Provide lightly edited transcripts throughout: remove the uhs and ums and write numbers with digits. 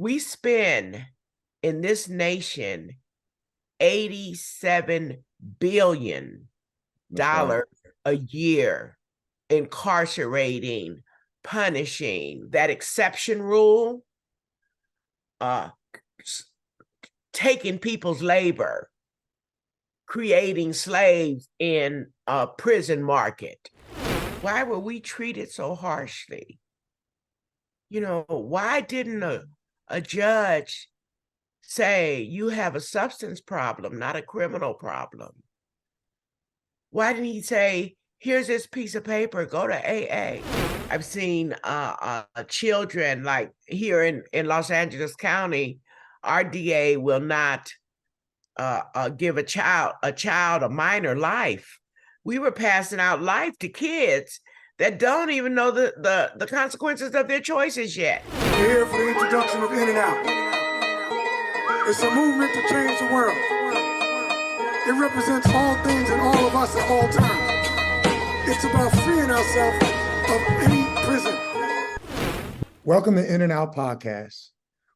We spend in this nation $87 That's right. billion a year incarcerating, punishing, that exception rule, uh, taking people's labor, creating slaves in a prison market. Why were we treated so harshly? Why didn't a judge say you have a substance problem, not a criminal problem? Why didn't he say, here's this piece of paper, go to AA? I've seen children, like here in Los Angeles County, our DA will not give a minor life. We were passing out life to kids that don't even know the consequences of their choices yet. We're here for the introduction of In and Out. It's a movement to change the world. It represents all things and all of us at all times. It's about freeing ourselves of any prison. Welcome to In and Out Podcast,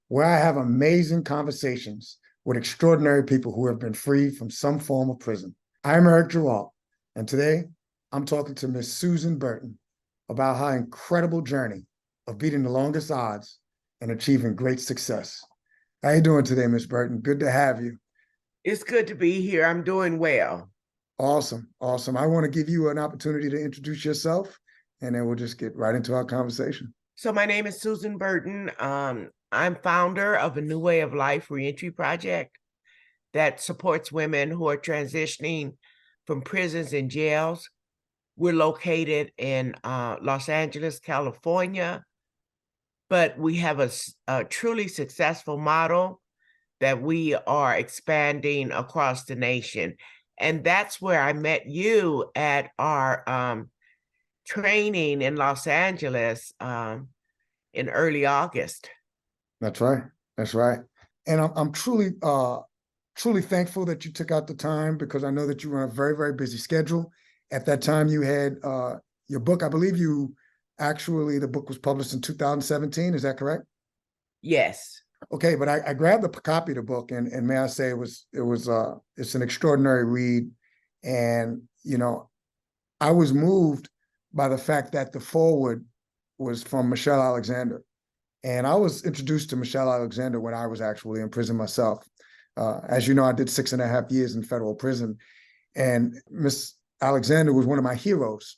where I have amazing conversations with extraordinary people who have been freed from some form of prison. I'm Eric Geralt, and today I'm talking to Miss Susan Burton about her incredible journey of beating the longest odds and achieving great success. How you doing today, Miss Burton? Good to have you. It's good to be here. I'm doing well. Awesome. I want to give you an opportunity to introduce yourself, and then we'll just get right into our conversation. So my name is Susan Burton. I'm founder of a New Way of Life Reentry Project that supports women who are transitioning from prisons and jails. We're located in Los Angeles, California, but we have a truly successful model that we are expanding across the nation. And that's where I met you at our training in Los Angeles in early August. That's right. And I'm truly thankful that you took out the time, because I know that you were on a very, very busy schedule. At that time, you had your book. I believe the book was published in 2017. Is that correct? Yes. Okay, but I grabbed a copy of the book, and may I say it's an extraordinary read. And, I was moved by the fact that the foreword was from Michelle Alexander. And I was introduced to Michelle Alexander when I was actually in prison myself. As you know, I did 6.5 years in federal prison, and Miss Alexander was one of my heroes.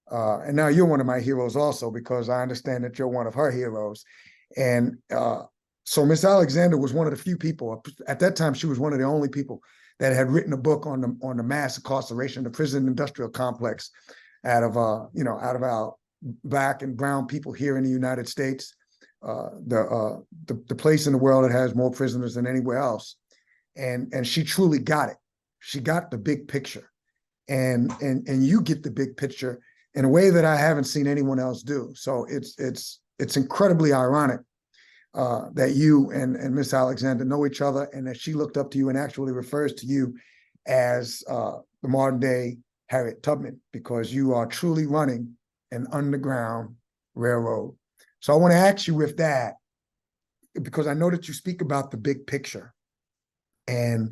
And now you're one of my heroes also, because I understand that you're one of her heroes. And so Miss Alexander was one of the few people, at that time, she was one of the only people that had written a book on the mass incarceration, the prison industrial complex out of our Black and brown people here in the United States. The place in the world that has more prisoners than anywhere else. And she truly got it. She got the big picture. And you get the big picture in a way that I haven't seen anyone else do. So it's incredibly ironic that you and Miss Alexander know each other, and that she looked up to you and actually refers to you as the modern day Harriet Tubman, because you are truly running an underground railroad. So I want to ask you with that, because I know that you speak about the big picture, and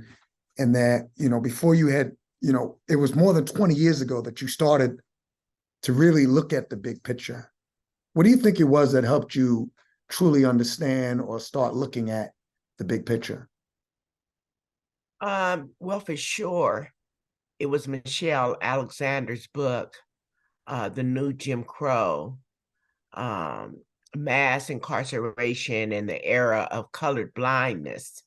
that, before you had, it was more than 20 years ago that you started to really look at the big picture. What do you think it was that helped you truly understand or start looking at the big picture? Well, for sure, it was Michelle Alexander's book, The New Jim Crow, Mass Incarceration in the Era of Colored Blindness.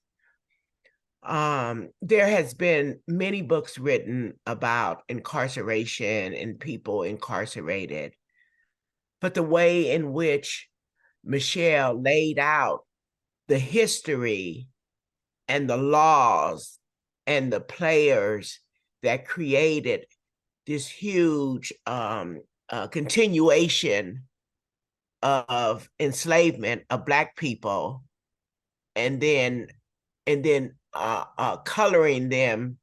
There has been many books written about incarceration and people incarcerated, but the way in which Michelle laid out the history and the laws and the players that created this huge continuation of enslavement of Black people, and then coloring them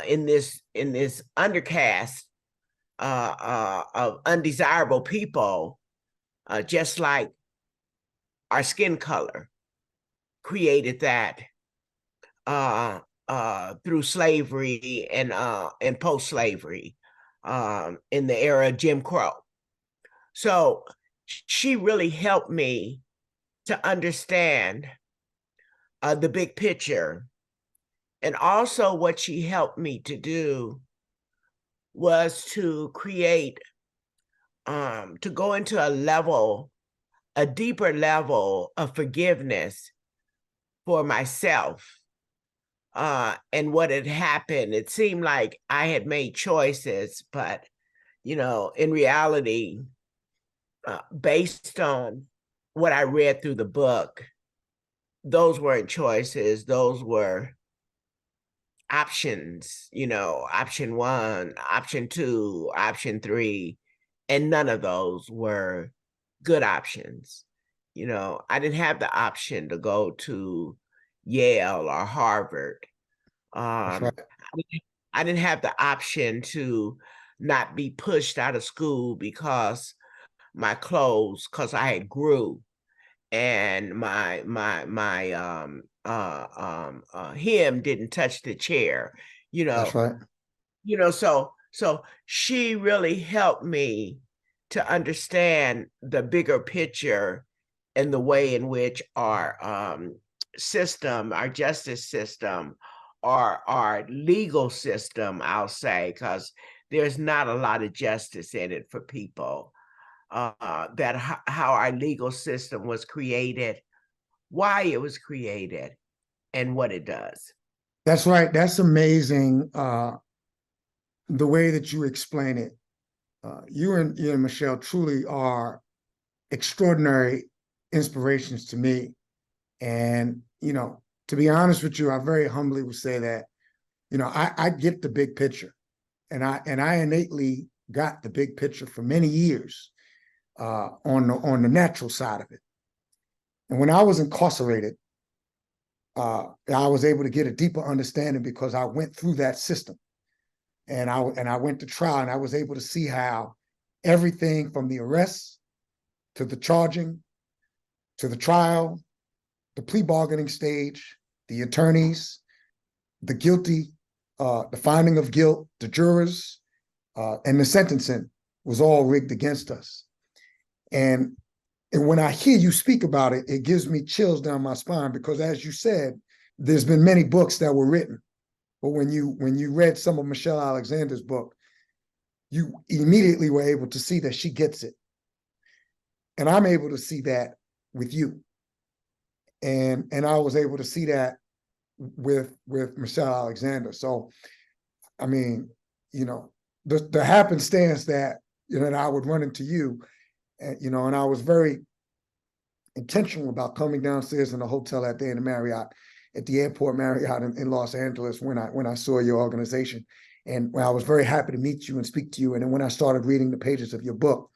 in this undercast of undesirable people, just like our skin color created that through slavery and post-slavery in the era of Jim Crow. So she really helped me to understand the big picture. And also what she helped me to do was to create, to go into a deeper level of forgiveness for myself and what had happened. It seemed like I had made choices, but, in reality, based on what I read through the book, those weren't choices. Those were options, option one, option two, option three, and none of those were good options. I didn't have the option to go to Yale or Harvard. That's right. I didn't have the option to not be pushed out of school because because I had grew and my hem didn't touch the chair, you That's know, right. so she really helped me to understand the bigger picture and the way in which our system, our justice system, our legal system, I'll say, because there's not a lot of justice in it for people, how our legal system was created, why it was created, and what it does. That's right. That's amazing. The way that you explain it. You and Michelle truly are extraordinary inspirations to me. And, to be honest with you, I very humbly would say that, I get the big picture, and I innately got the big picture for many years on the natural side of it. And when I was incarcerated, I was able to get a deeper understanding because I went through that system, and I went to trial, and I was able to see how everything from the arrest to the charging to the trial, the plea bargaining stage, the attorneys, the guilty, the finding of guilt, the jurors, and the sentencing was all rigged against us. And when I hear you speak about it, it gives me chills down my spine because, as you said, there's been many books that were written, but when you read some of Michelle Alexander's book, you immediately were able to see that she gets it. And I'm able to see that with you. And I was able to see that with Michelle Alexander. So, I mean, the happenstance that, that I would run into you, and I was very intentional about coming downstairs in the hotel that day in the Marriott, at the airport Marriott in Los Angeles when I saw your organization. And I was very happy to meet you and speak to you. And then when I started reading the pages of your book,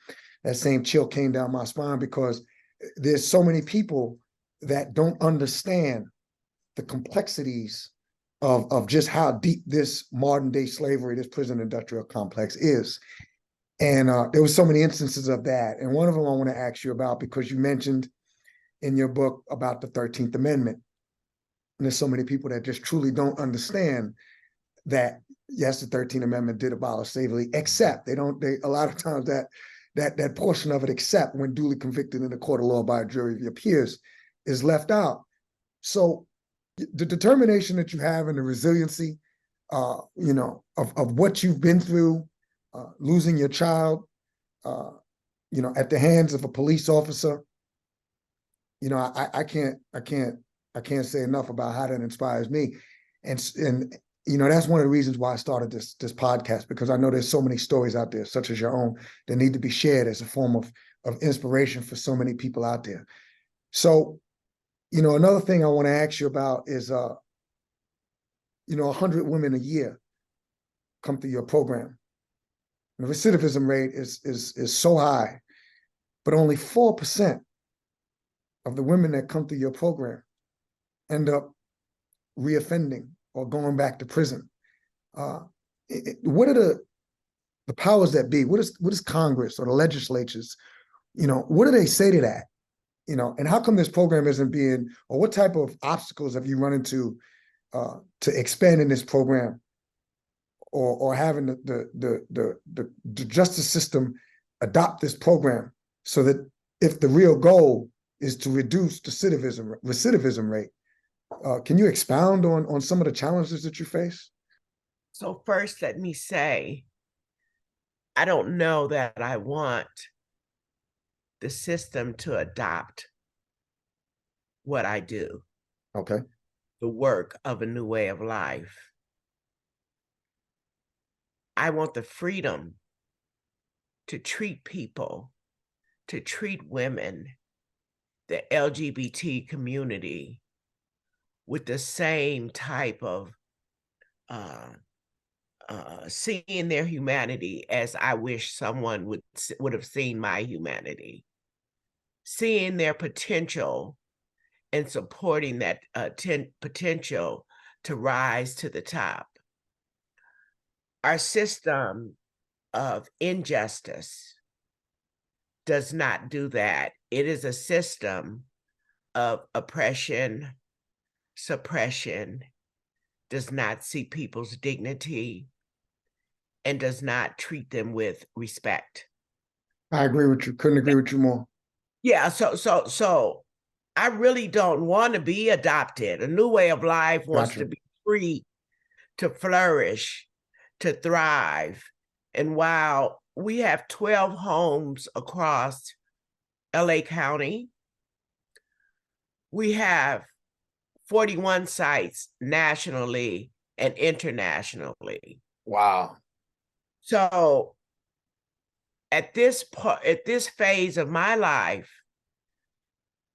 that same chill came down my spine because there's so many people that don't understand the complexities of just how deep this modern day slavery, this prison industrial complex is. And there were so many instances of that. And one of them I want to ask you about, because you mentioned in your book about the 13th Amendment. And there's so many people that just truly don't understand that, yes, the 13th Amendment did abolish slavery, except they a lot of times that portion of it, except when duly convicted in a court of law by a jury of your peers, is left out. So the determination that you have and the resiliency, of what you've been through, losing your child, at the hands of a police officer, I can't say enough about how that inspires me. And that's one of the reasons why I started this podcast, because I know there's so many stories out there, such as your own, that need to be shared as a form of inspiration for so many people out there. So, another thing I want to ask you about is, 100 women a year come through your program. The recidivism rate is so high, but only 4% of the women that come through your program end up reoffending or going back to prison. What are the powers that be? What is Congress or the legislatures? What do they say to that? you know, and how come this program isn't being, or what type of obstacles have you run into to expanding this program, or having the justice system adopt this program, so that if the real goal is to reduce the recidivism rate, can you expound on some of the challenges that you face? So first, let me say, I don't know that I want the system to adopt what I do, Okay. the work of a new way of life. I want the freedom to treat people, to treat women, the LGBT community, with the same type of seeing their humanity as I wish someone would have seen my humanity, seeing their potential and supporting that potential to rise to the top. Our system of injustice does not do that. It is a system of oppression, suppression, does not see people's dignity, and does not treat them with respect. I agree with you. Couldn't agree with you more. Yeah, so I really don't want to be adopted. A new way of life wants Gotcha. to be free, to flourish, to thrive. And while we have 12 homes across LA County, we have 41 sites nationally and internationally. Wow. So at this phase of my life,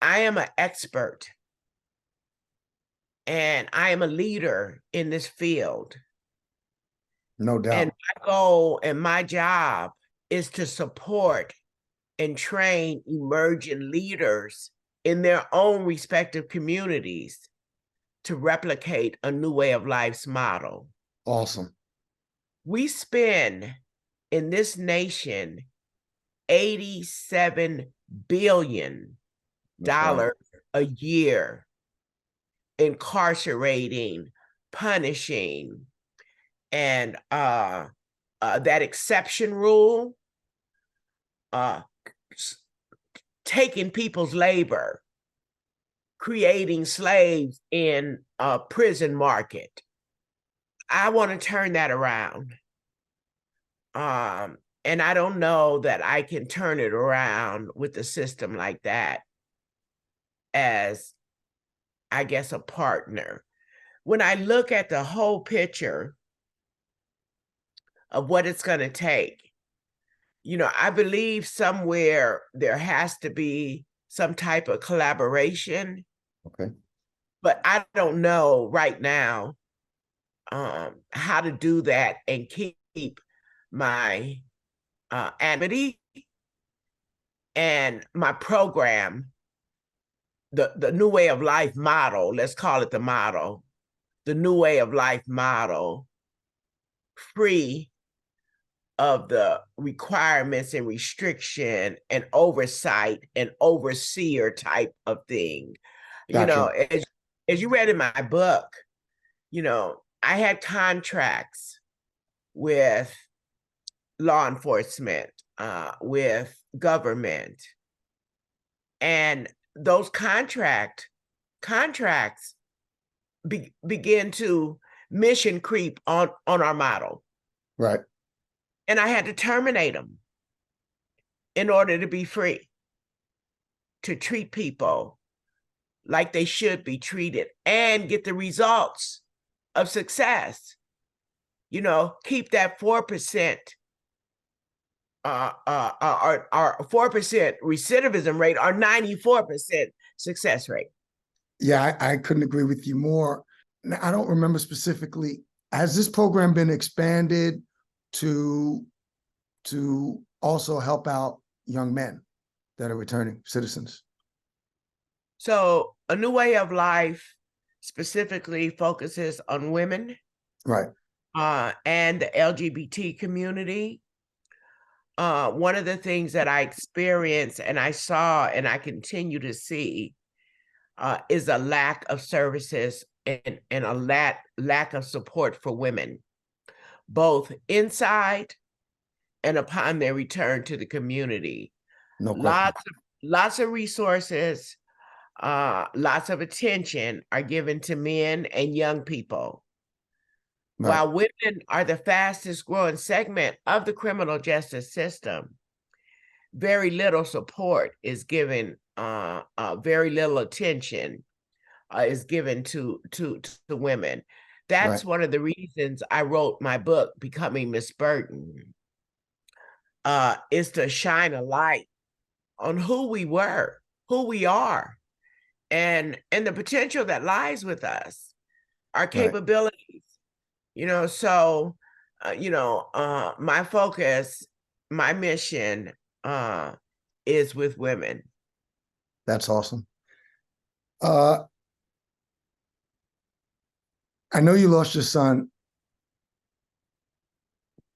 I am an expert and I am a leader in this field. No doubt. And my goal and my job is to support and train emerging leaders in their own respective communities to replicate a new way of life's model. Awesome. We spend in this nation $87 billion Right. a year incarcerating, punishing, and that exception rule, taking people's labor, creating slaves in a prison market. I want to turn that around. And I don't know that I can turn it around with a system like that as, I guess, a partner. When I look at the whole picture of what it's going to take, I believe somewhere there has to be some type of collaboration. Okay. But I don't know right now how to do that and keep my amity and my program, the new way of life model, let's call it the model, the new way of life model, free of the requirements and restriction and oversight and overseer type of thing. Gotcha. As you read in my book, I had contracts with law enforcement, with government, and those contracts begin to mission creep on our model. Right. And I had to terminate them in order to be free, to treat people like they should be treated and get the results of success. Keep that 4% our 4% recidivism rate, our 94% success rate. Yeah, I couldn't agree with you more. Now, I don't remember specifically, has this program been expanded to also help out young men that are returning citizens? So a new way of life specifically focuses on women, Right. and the LGBT community. one of the things that I experienced and I saw and I continue to see is a lack of services and a lack of support for women, both inside and upon their return to the community. No question. Lots of resources, lots of attention are given to men and young people. Right. While women are the fastest growing segment of the criminal justice system, very little support is given, very little attention is given to women. That's Right. one of the reasons I wrote my book, Becoming Miss Burton, is to shine a light on who we were, who we are, and the potential that lies with us, our Right. capabilities. So my focus, my mission is with women. That's awesome. I know you lost your son,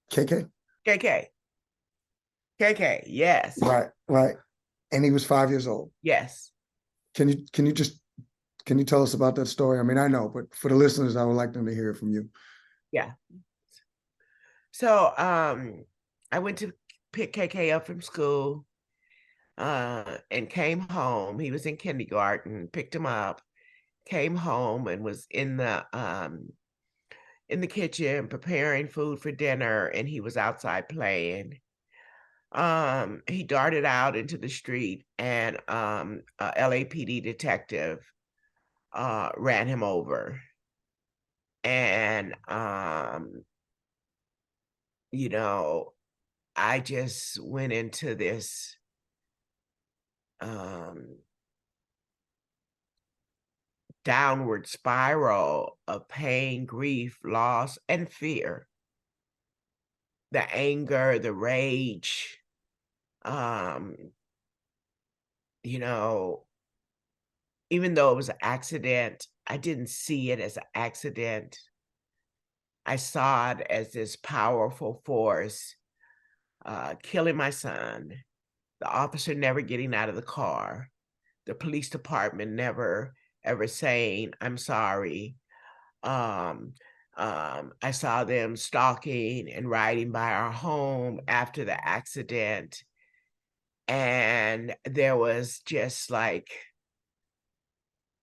KK. KK, yes. Right. And he was 5 years old. Yes. Can you tell us about that story? I mean, I know, but for the listeners, I would like them to hear it from you. Yeah. So I went to pick KK up from school and came home. He was in kindergarten, picked him up, came home and was in the kitchen preparing food for dinner, and he was outside playing. He darted out into the street, and a LAPD detective ran him over. And I just went into this downward spiral of pain, grief, loss, and fear. The anger, the rage, even though it was an accident, I didn't see it as an accident. I saw it as this powerful force killing my son, the officer never getting out of the car, the police department never ever saying, "I'm sorry." I saw them stalking and riding by our home after the accident. And there was just like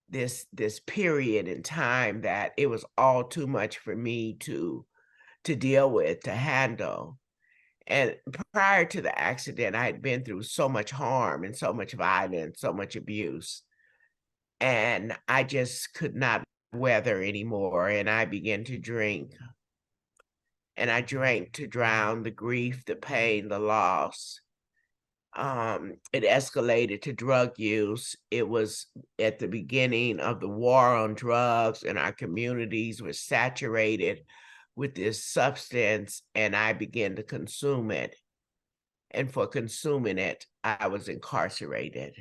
this period in time that it was all too much for me to deal with, to handle. And prior to the accident, I had been through so much harm and so much violence, so much abuse. And I just could not weather anymore. And I began to drink. And I drank to drown the grief, the pain, the loss. It escalated to drug use. It was at the beginning of the war on drugs, and our communities were saturated with this substance, and I began to consume it. And for consuming it, I was incarcerated.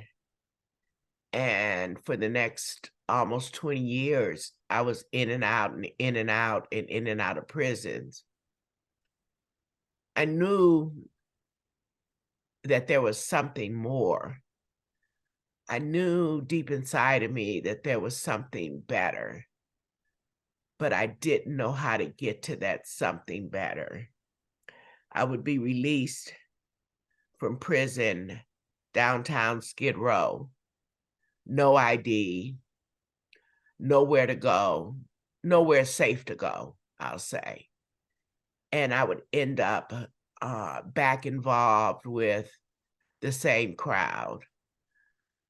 And for the next almost 20 years, I was in and out and in and out and in and out of prisons. I knew that there was something more. I knew deep inside of me that there was something better, but I didn't know how to get to that something better. I would be released from prison, downtown Skid Row, no ID, nowhere to go, nowhere safe to go, I'll say. And I would end up back involved with the same crowd,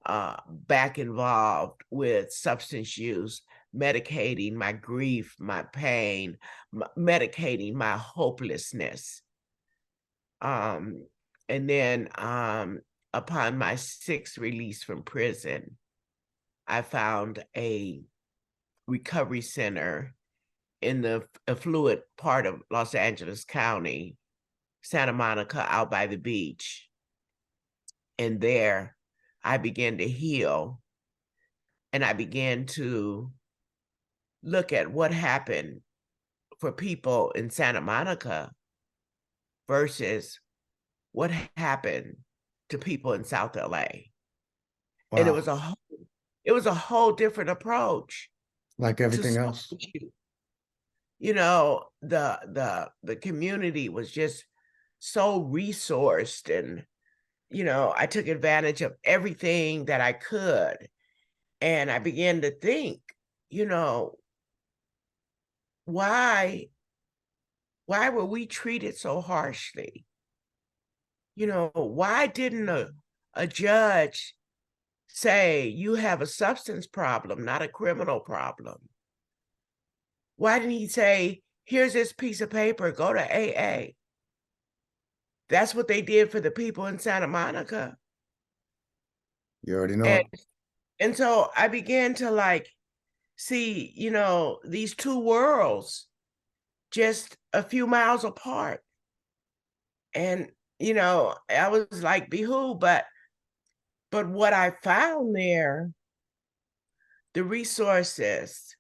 back involved with substance use, medicating my grief, my pain, medicating my hopelessness. And then upon my 6th release from prison, I found a recovery center in the affluent part of Los Angeles County, Santa Monica, out by the beach. And there I began to heal, and I began to look at what happened for people in Santa Monica versus what happened to people in South LA. And Wow. it was a whole different approach Like to everything social else. issues. You know, the community was just so resourced, and you know, I took advantage of everything that I could. And I began to think, you know, why were we treated so harshly? You know, why didn't a judge say you have a substance problem, not a criminal problem? Why didn't he say, here's this piece of paper, go to AA? That's what they did for the people in Santa Monica. You already know And it. and so I began to like see, you know, these two worlds just a few miles apart. And, you know, I was like, behooved, but what I found there, the resources,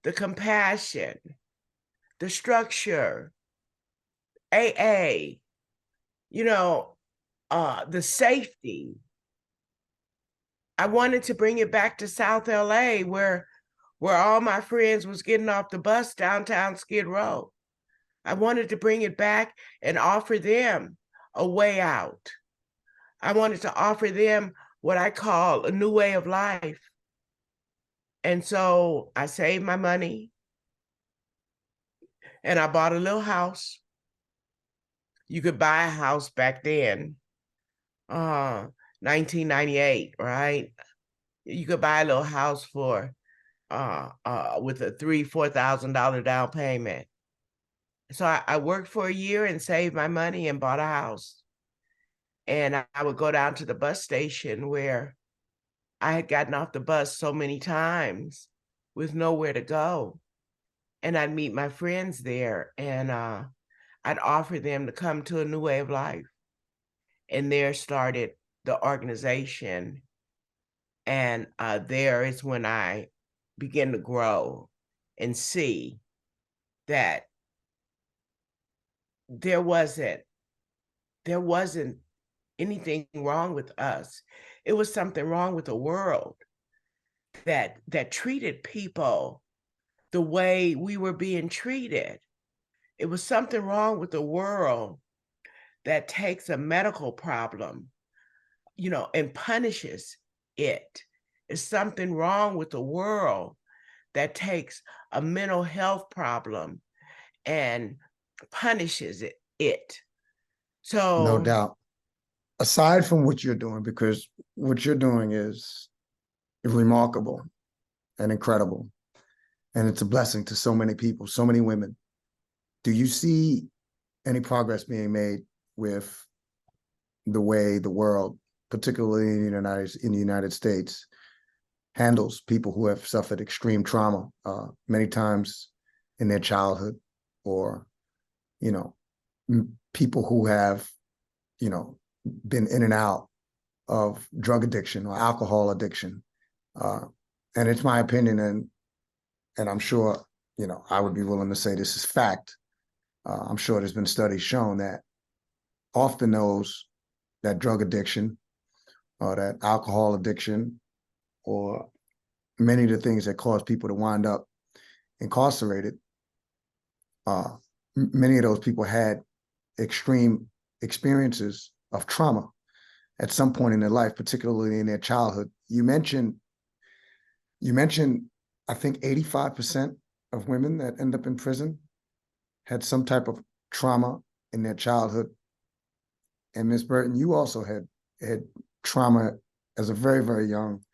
the compassion, the structure, AA, you know, the safety. I wanted to bring it back to South LA where all my friends was getting off the bus downtown Skid Row. I wanted to bring it back and offer them a way out. I wanted to offer them what I call a new way of life. And so I saved my money and I bought a little house. You could buy a house back then, 1998, right? You could buy a little house for with a $4,000 down payment. So I worked for a year and saved my money and bought a house. And I would go down to the bus station where I had gotten off the bus so many times with nowhere to go. And I'd meet my friends there, and I'd offer them to come to a new way of life. And there started the organization. And there is when I began to grow and see that there wasn't anything wrong with us. It was something wrong with the world that treated people the way we were being treated. It was something wrong with the world that takes a medical problem, you know, and punishes it. It's something wrong with the world that takes a mental health problem and punishes it. No So doubt. Aside from what you're doing, because what you're doing is remarkable and incredible, and it's a blessing to so many people, so many women. Do you see any progress being made with the way the world, particularly in the United States, handles people who have suffered extreme trauma, many times in their childhood, or, you know, people who have, you know, been in and out of drug addiction or alcohol addiction? And it's my opinion, and I'm sure, you know, I would be willing to say this is fact. I'm sure there's been studies shown that often those that drug addiction or that alcohol addiction or many of the things that cause people to wind up incarcerated, many of those people had extreme experiences of trauma at some point in their life, particularly in their childhood. You mentioned, I think 85% of women that end up in prison had some type of trauma in their childhood. And Ms. Burton, you also had trauma as a very, very young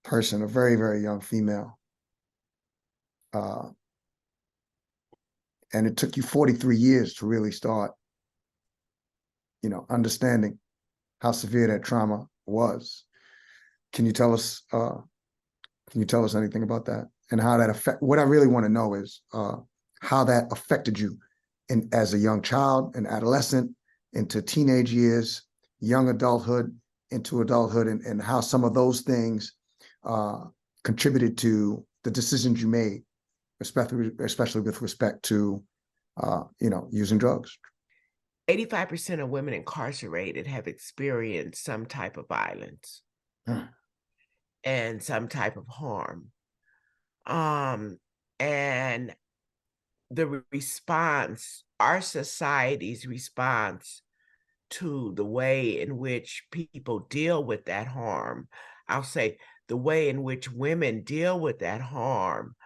person, a very, very young female. And it took you 43 years to really start, you know, understanding how severe that trauma was. Can you tell us anything about that and how that affect? What I really want to know is how that affected you as a young child, an adolescent, into teenage years, young adulthood, into adulthood, and how some of those things contributed to the decisions you made, especially with respect to, you know, using drugs. 85% of women incarcerated have experienced some type of violence and some type of harm. And the response, our society's response to the way in which people deal with that harm, I'll say the way in which women deal with that harm,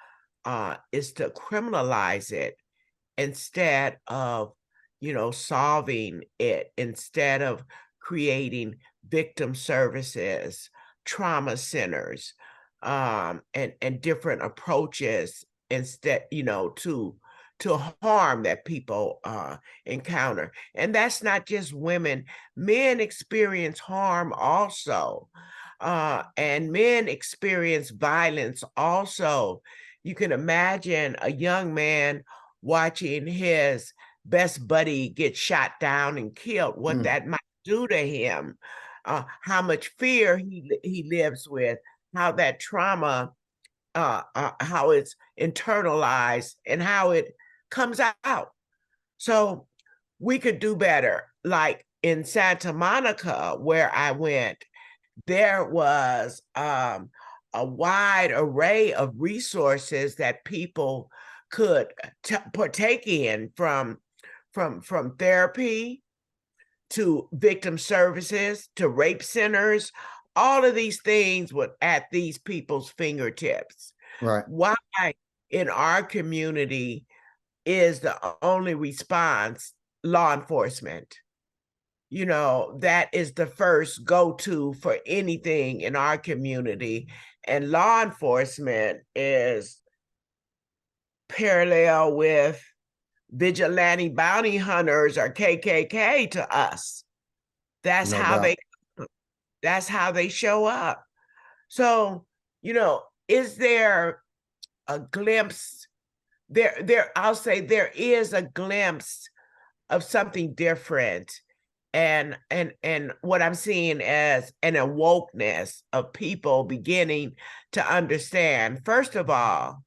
is to criminalize it instead of, solving it, instead of creating victim services, trauma centers, and different approaches instead, to harm that people encounter. And that's not just women. Men experience harm also. And men experience violence also. You can imagine a young man watching his best buddy get shot down and killed, what that might do to him, how much fear he lives with, how that trauma, how it's internalized and how it comes out. So we could do better. Like in Santa Monica, where I went, there was a wide array of resources that people could partake in, from therapy to victim services to rape centers. All of these things were at these people's fingertips. Right. Why in our community is the only response law enforcement? That is the first go-to for anything in our community. And law enforcement is parallel with vigilante bounty hunters or KKK to us. That's No how doubt. that's how they show up. So, is there a glimpse there? I'll say there is a glimpse of something different, and what I'm seeing as an awokeness of people beginning to understand, first of all,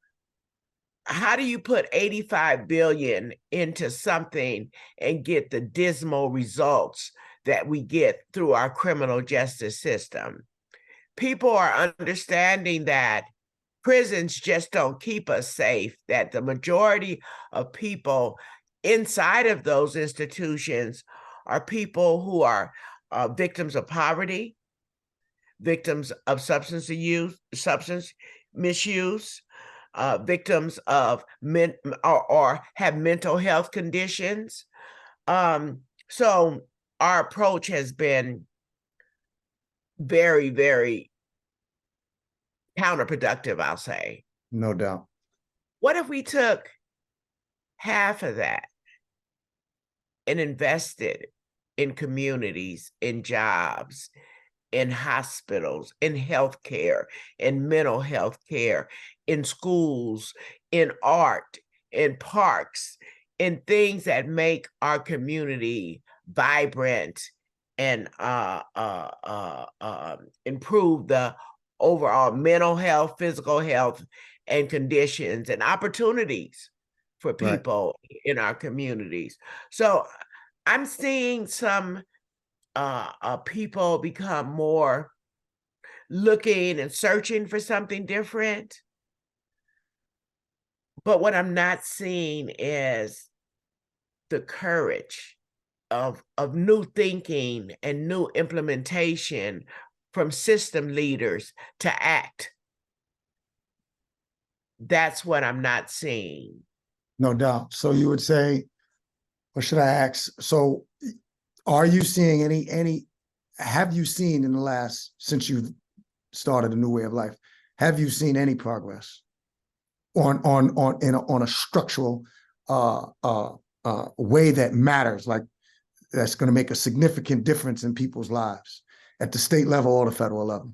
how do you put 85 billion into something and get the dismal results that we get through our criminal justice system? People are understanding that prisons just don't keep us safe, that the majority of people inside of those institutions are people who are victims of poverty, victims of substance misuse, victims of or have mental health conditions. So our approach has been very, very counterproductive, I'll say. No doubt. What if we took half of that and invested in communities, in jobs, in hospitals, in healthcare, in mental health care, in schools, in art, in parks, in things that make our community vibrant and improve the overall mental health, physical health, and conditions and opportunities for people in our communities. So I'm seeing some people become more looking and searching for something different. But what I'm not seeing is the courage of new thinking and new implementation from system leaders to act. That's what I'm not seeing. No doubt. So you would say, or should I ask, so are you seeing have you seen in the last, since you've started a new way of life, have you seen any progress on a structural way that matters, like that's going to make a significant difference in people's lives at the state level or the federal level?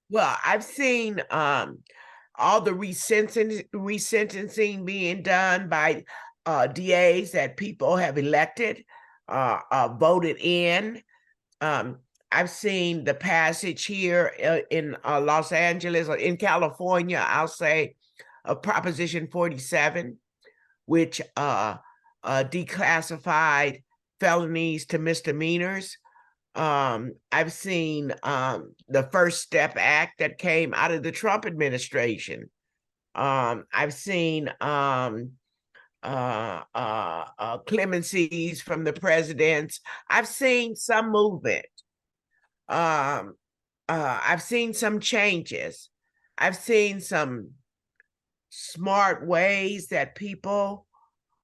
Well, I've seen all the resentencing being done by DAs that people have elected, voted in. I've seen the passage here in Los Angeles, or in California, I'll say, of Proposition 47, which declassified felonies to misdemeanors. I've seen the First Step Act that came out of the Trump administration. I've seen clemencies from the presidents. I've seen some movement. I've seen some changes. I've seen some smart ways that people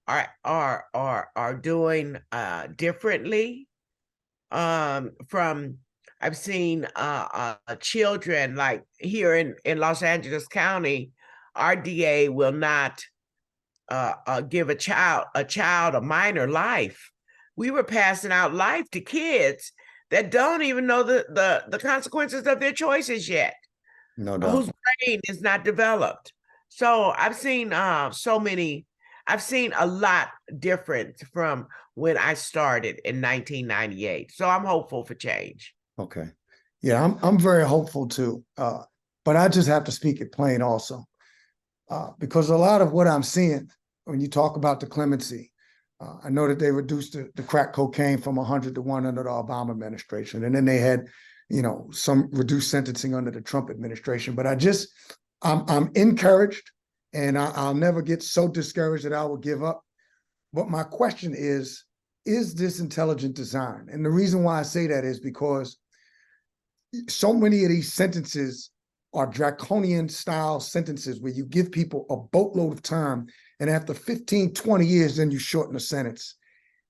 are doing differently. From I've seen children, like here in Los Angeles County, our DA will not give a minor life. We were passing out life to kids that don't even know the consequences of their choices yet, No whose doubt. brain is not developed. So I've seen I've seen a lot different from when I started in 1998. So I'm hopeful for change. Okay. Yeah, I'm very hopeful too. But I just have to speak it plain also. Because a lot of what I'm seeing when you talk about the clemency, I know that they reduced the crack cocaine from 100 to 1 under the Obama administration. And then they had, some reduced sentencing under the Trump administration. But I'm encouraged, and I'll never get so discouraged that I will give up. But my question is this intelligent design? And the reason why I say that is because so many of these sentences are draconian style sentences where you give people a boatload of time, and after 15, 20 years, then you shorten the sentence.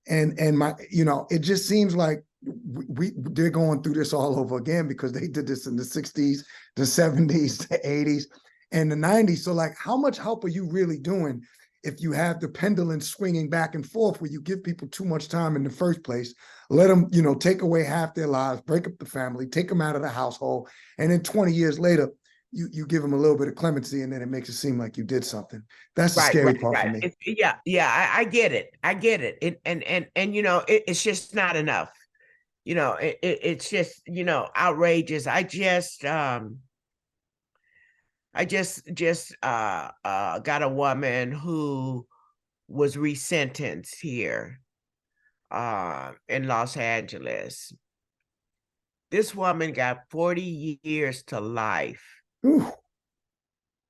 And it just seems like they're going through this all over again, because they did this in the 60s, the 70s, the 80s, and the 90s. So like, how much help are you really doing if you have the pendulum swinging back and forth, where you give people too much time in the first place, let them, take away half their lives, break up the family, take them out of the household, and then 20 years later, you give them a little bit of clemency, and then it makes it seem like you did something. That's the scary part for me. Yeah, I get it. I get it. And it's just not enough. It's just, outrageous. I just got a woman who was resentenced here in Los Angeles. This woman got 40 years to life Ooh,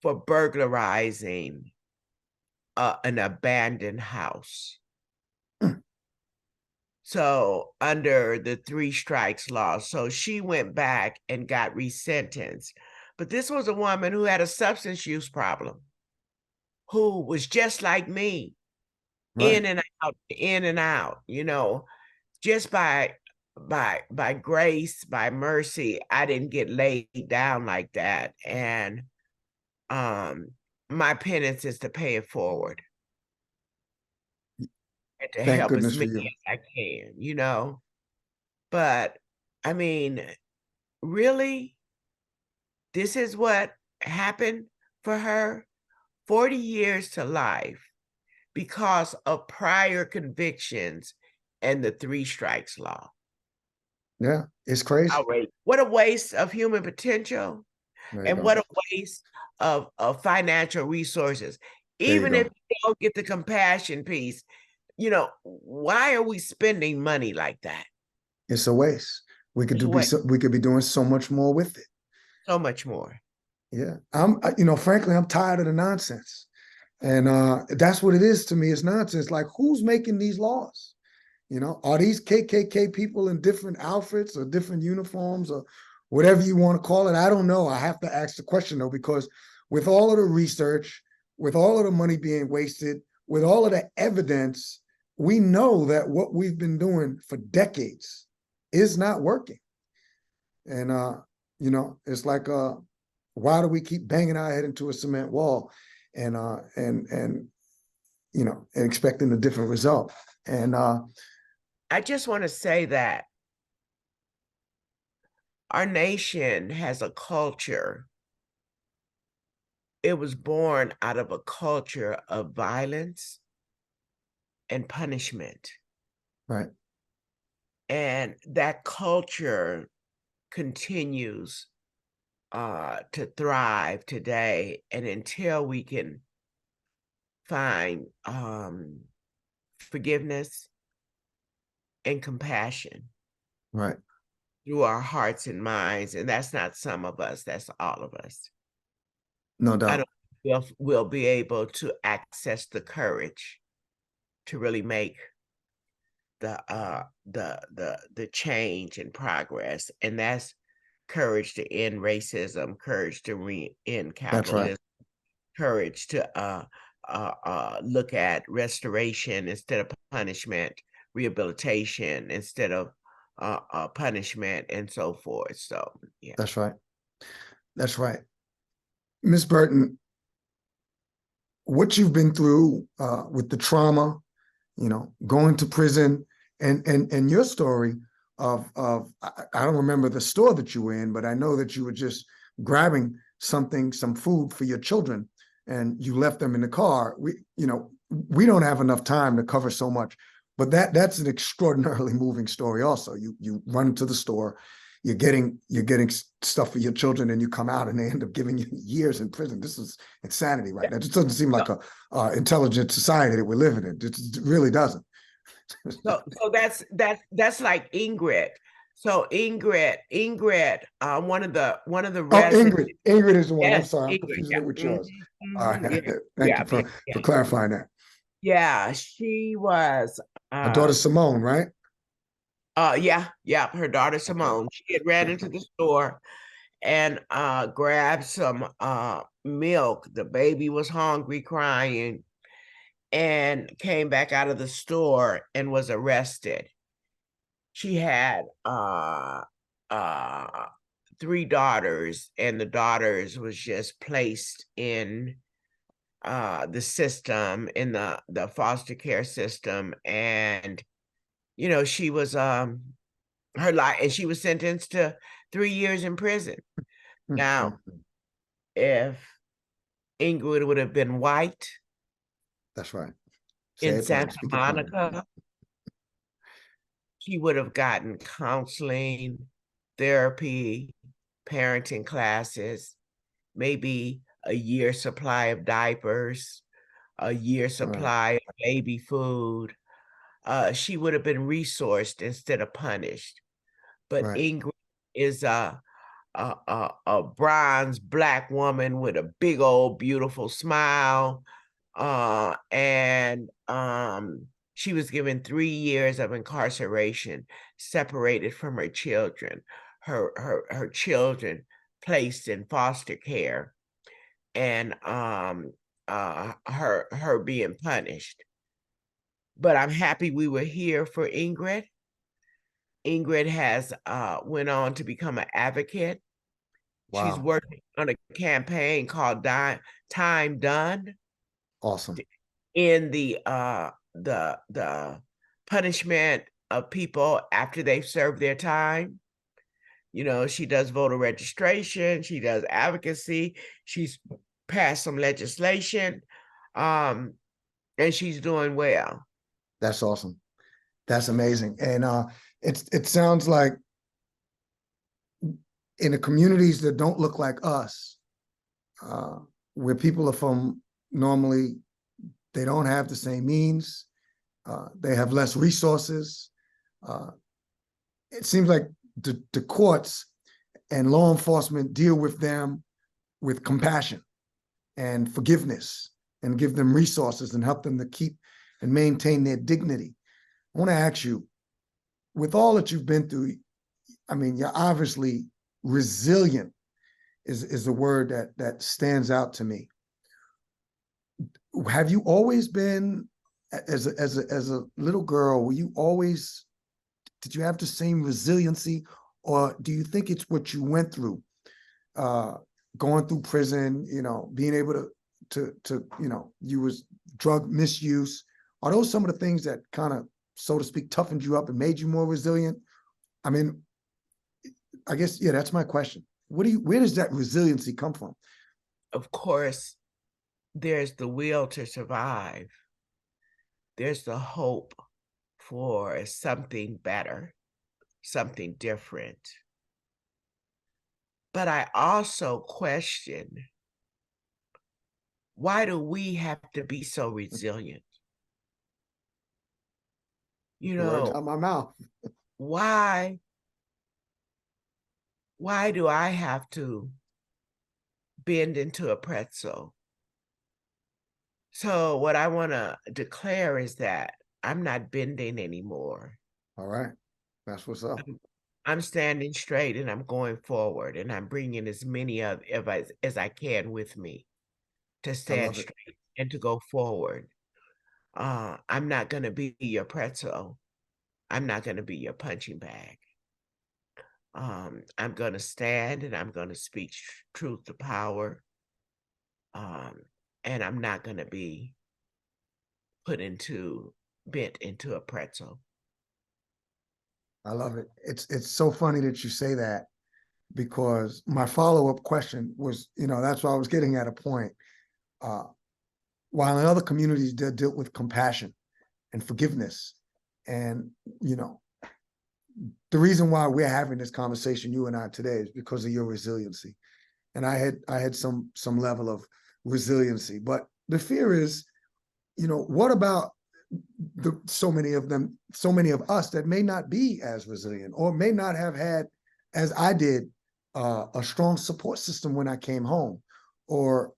for burglarizing an abandoned house. Mm. So under the 3 strikes law. So she went back and got resentenced. But this was a woman who had a substance use problem, who was just like me, right. in and out, just by grace, by mercy, I didn't get laid down like that. And my penance is to pay it forward and to Thank help as goodness for many you. as I can. But I mean, really, this is what happened for her? 40 years to life because of prior convictions and the 3 strikes law. Yeah, it's crazy. Outrage. What a waste of human potential, There you and go. what a waste of financial resources. There you Even if go. you don't get the compassion piece, why are we spending money like that? It's a waste. It's a waste. We could be doing so much more with it. So much more. Yeah. Frankly, I'm tired of the nonsense. And that's what it is to me. It's nonsense. Like, who's making these laws? Are these KKK people in different outfits or different uniforms or whatever you want to call it? I don't know. I have to ask the question, though, because with all of the research, with all of the money being wasted, with all of the evidence, we know that what we've been doing for decades is not working. And, it's like, why do we keep banging our head into a cement wall and expecting a different result? And I just want to say that our nation has a culture. It was born out of a culture of violence and punishment. right. And that culture continues to thrive today. And until we can find forgiveness and compassion Right. through our hearts and minds. And that's not some of us, that's all of us. No I doubt. don't know if we'll be able to access the courage to really make the change and progress. And that's courage to end racism, courage to end That's right. capitalism, courage to look at restoration instead of punishment, rehabilitation instead of punishment, and so forth. So, yeah. That's right. That's right. Miss Burton, what you've been through with the trauma, you know, going to prison, and your story of I don't remember the store that you were in, but I know that you were just grabbing something, some food for your children, and you left them in the car. We don't have enough time to cover so much, but that's an extraordinarily moving story. Also, you run to the store, you're getting stuff for your children, and you come out, and they end up giving you years in prison. This is insanity, right? That just doesn't seem like a intelligent society that we're living in. It really doesn't. So that's like Ingrid. So Ingrid, one of the Oh, residents. Ingrid is the one. I'm Yes, sorry, I'm Ingrid. confusing Yeah. it with yours. All right, Yeah. thank Yeah. you for Yeah. clarifying that. Yeah. She was. My daughter Simone, right? Yeah. Her daughter Simone. She had ran into the store and grabbed some milk. The baby was hungry, crying, and came back out of the store and was arrested. She had 3 daughters, and the daughters was just placed in the system, in the foster care system. And she was her life, and she was sentenced to 3 years in prison. Now, if Ingrid would have been white That's right. in Say it plain, Santa speak it plain. Monica, she would have gotten counseling, therapy, parenting classes, maybe a year supply of diapers, a year supply of baby food. She would have been resourced instead of punished. But Right. Ingrid is a bronze Black woman with a big old beautiful smile, and she was given 3 years of incarceration, separated from her children, her children placed in foster care, and her being punished. But I'm happy we were here for Ingrid. Ingrid has went on to become an advocate. She's Wow. working on a campaign called Time Done, Awesome. in the punishment of people after they've served their time. She does voter registration, she does advocacy, she's passed some legislation, and she's doing well. That's awesome. That's amazing. And it sounds like in the communities that don't look like us, where people are from, normally they don't have the same means, they have less resources. It seems like the courts and law enforcement deal with them with compassion and forgiveness, and give them resources and help them to keep and maintain their dignity. I want to ask you, with all that you've been through, I mean, you're obviously resilient is a word that stands out to me. Have you always been, as a little girl, did you have the same resiliency, or do you think it's what you went through, going through prison, being able to you was drug misuse? Are those some of the things that kind of, so to speak, toughened you up and made you more resilient? I mean, I guess, yeah, that's my question. Where does that resiliency come from? Of course, there's the will to survive. There's the hope for something better, something different. But I also question, why do we have to be so resilient? You Words know, out my mouth. why do I have to bend into a pretzel? So what I want to declare is that I'm not bending anymore. All right. That's what's up. I'm standing straight and I'm going forward and I'm bringing as many of us as I can with me to I stand love it. straight and to go forward. I'm not going to be your pretzel. I'm not going to be your punching bag. I'm going to stand and I'm going to speak truth to power. Um, and I'm not going to be bent into a pretzel. I love it. It's so funny that you say that, because my follow-up question was, that's why I was getting at a point. Uh, while in other communities, they're dealt with compassion and forgiveness. And, you know, the reason why we're having this conversation, you and I, today, is because of your resiliency. And I had some level of resiliency. But the fear is, what about so many of us that may not be as resilient, or may not have had, as I did, a strong support system when I came home, or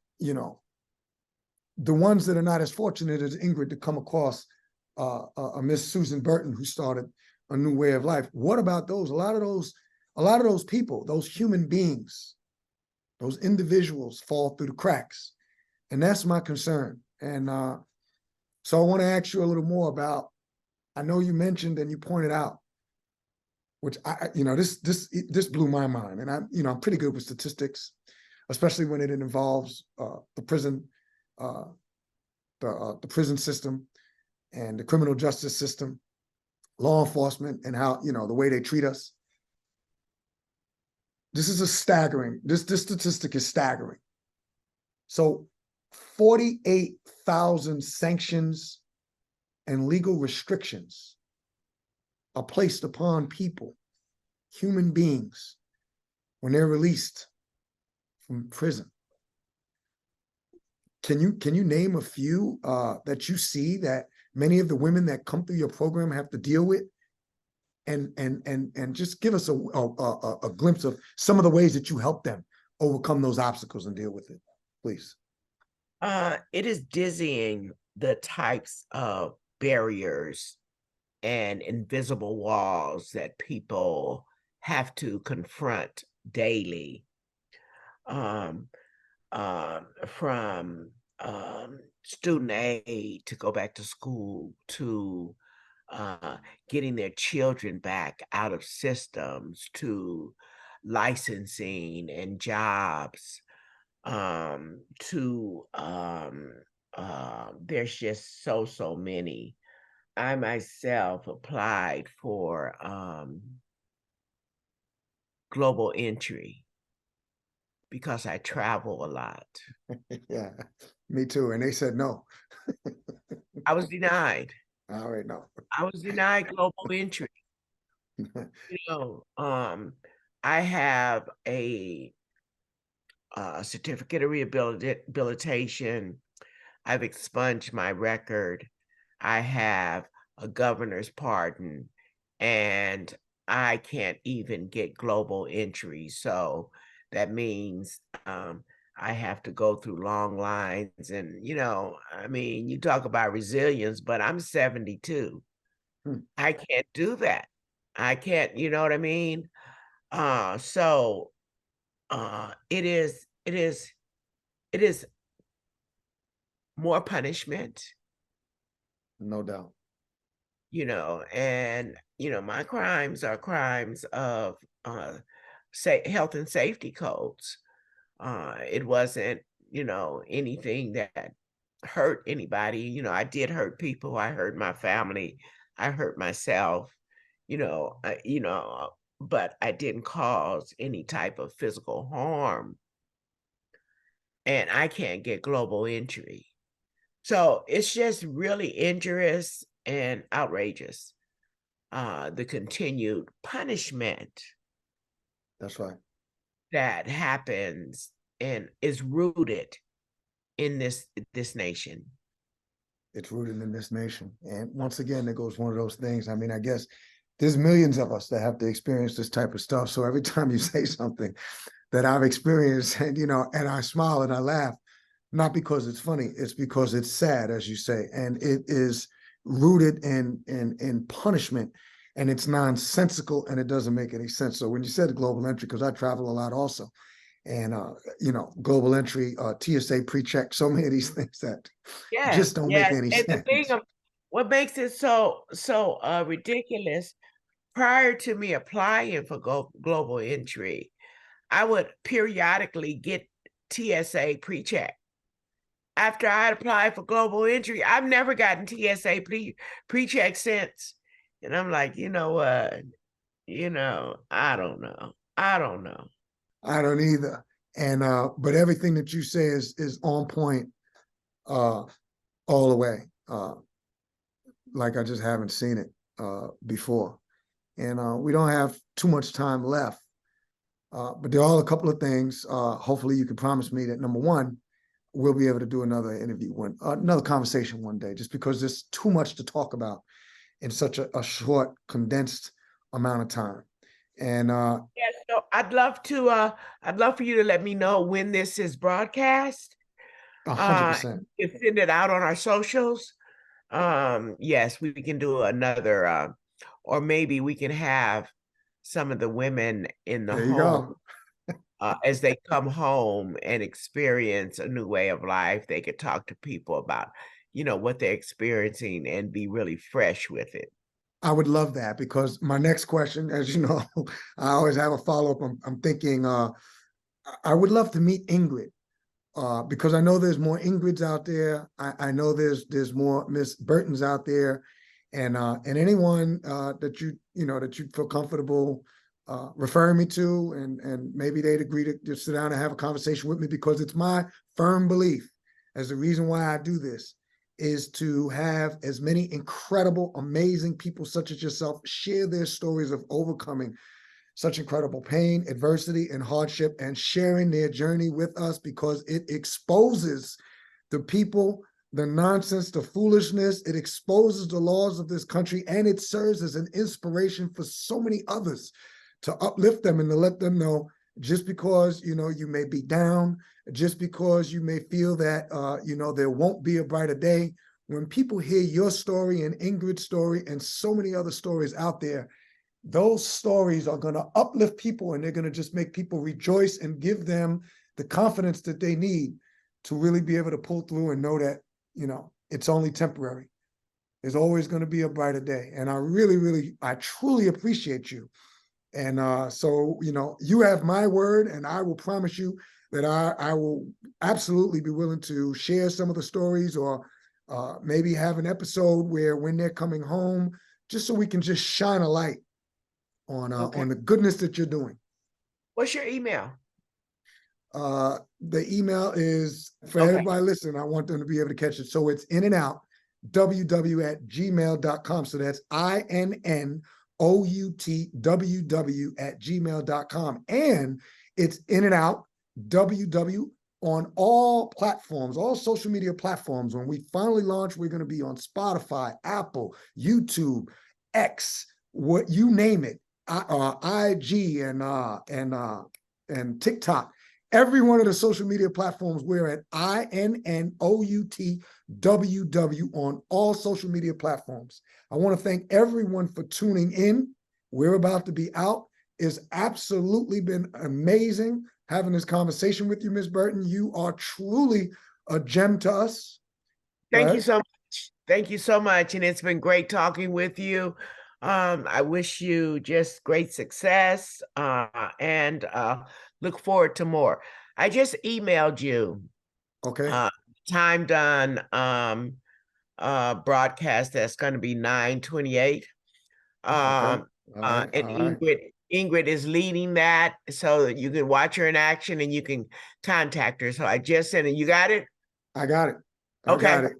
the ones that are not as fortunate as Ingrid to come across a Miss Susan Burton, who started a new way of life. What about those? A lot of those people, those human beings, those individuals fall through the cracks, and that's my concern. And so I want to ask you a little more about. I know you mentioned and you pointed out, which this blew my mind, and I'm pretty good with statistics, especially when it involves the prison, the prison system, and the criminal justice system, law enforcement, and how the way they treat us. This is this statistic is staggering. So 48,000 sanctions and legal restrictions are placed upon people, human beings, when they're released from prison. Can you name a few that you see that many of the women that come through your program have to deal with? And just give us a glimpse of some of the ways that you help them overcome those obstacles and deal with it, please. It is dizzying the types of barriers and invisible walls that people have to confront daily. From student aid to go back to school, to getting their children back out of systems, to licensing and jobs, there's just so many. I myself applied for global entry because I travel a lot. Yeah, me too. And they said no. I was denied. I already know. I was denied global entry. I have a certificate of rehabilitation. I've expunged my record. I have a governor's pardon, and I can't even get global entry. So that means I have to go through long lines. And, you talk about resilience, but I'm 72. I can't do that. I can't, you know what I mean? So it is more punishment, No doubt. and my crimes are crimes of say health and safety codes. It wasn't, anything that hurt anybody. I did hurt people. I hurt my family. I hurt myself, but I didn't cause any type of physical harm, and I can't get global entry. So it's just really injurious and outrageous. The continued punishment That's right. that happens and is rooted in this nation. It's rooted in this nation. And once again, there goes one of those things. I mean, I guess there's millions of us that have to experience this type of stuff. So every time you say something that I've experienced, and and I smile and I laugh, not because it's funny, it's because it's sad, as you say, and it is rooted in punishment, and it's nonsensical, and it doesn't make any sense. So when you said global entry, because I travel a lot also, and global entry, TSA pre-check, so many of these things that Yes, just don't make yes. any And the thing sense. of what makes it so ridiculous, prior to me applying for global entry, I would periodically get TSA pre-check. After I had applied for global entry, I've never gotten TSA pre-check since. And I'm like, you know what? I don't know. I don't know. I don't either. And but everything that you say is on point all the way. Like I just haven't seen it before. And we don't have too much time left. But there are a couple of things. Hopefully you can promise me that, number one, we'll be able to do another interview, another conversation one day, just because there's too much to talk about in such a short, condensed amount of time. And Yes, so I'd love for you to let me know when this is broadcast. 100%. You can send it out on our socials. Yes, we can do another, or maybe we can have some of the women in the There you home, go. as they come home and experience a new way of life. They could talk to people about, what they're experiencing and be really fresh with it. I would love that, because my next question, as you know, I always have a follow-up. I'm thinking I would love to meet Ingrid, because I know there's more Ingrids out there. I know there's more Miss Burtons out there, and anyone that you feel comfortable referring me to, and maybe they'd agree to just sit down and have a conversation with me, because it's my firm belief, as the reason why I do this, is to have as many incredible, amazing people such as yourself share their stories of overcoming such incredible pain, adversity, and hardship, and sharing their journey with us, because it exposes the people, the nonsense, the foolishness. It exposes the laws of this country, and it serves as an inspiration for so many others to uplift them and to let them know, just because you may be down, just because you may feel that there won't be a brighter day. When people hear your story and Ingrid's story and so many other stories out there, those stories are going to uplift people, and they're going to just make people rejoice and give them the confidence that they need to really be able to pull through and know that it's only temporary. There's always going to be a brighter day. And I truly appreciate you. And so, you have my word, and I will promise you that I will absolutely be willing to share some of the stories, or maybe have an episode where, when they're coming home, just so we can just shine a light on the goodness that you're doing. What's your email? The email is, for everybody listening, I want them to be able to catch it. So it's innandoutww@gmail.com. So that's INNOUTWW@gmail.com. And it's innandoutww on all platforms, all social media platforms. When we finally launch, we're going to be on Spotify, Apple, YouTube, X, what you name it, IG, and TikTok. Every one of the social media platforms, we're at INNOUTWW on all social media platforms. I want to thank everyone for tuning in. We're about to be out. It's absolutely been amazing having this conversation with you, Ms. Burton. You are truly a gem to us. Thank you so much. Thank you so much. And it's been great talking with you. I wish you just great success, and look forward to more. I just emailed you. Okay. Time done broadcast that's going to be 9/28. Okay. All And right. Ingrid is leading that, so you can watch her in action and you can contact her. So I just sent it. You got it? I got it. Okay. I got it.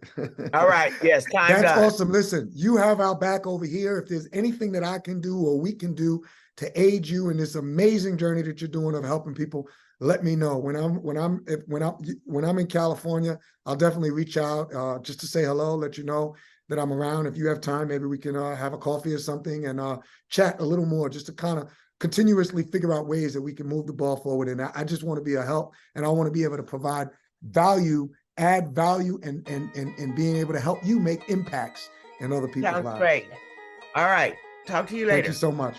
All right. Yes, time That's done. awesome. Listen, you have our back over here. If there's anything that I can do or we can do to aid you in this amazing journey that you're doing of helping people, let me know. When I'm in California, I'll definitely reach out just to say hello, let you know that I'm around. If you have time, maybe we can have a coffee or something and chat a little more, just to kind of continuously figure out ways that we can move the ball forward. And I just want to be a help, and I want to be able to provide value, add value, and being able to help you make impacts in other people's Sounds lives. great. All right. Talk to you Thank later. you so much.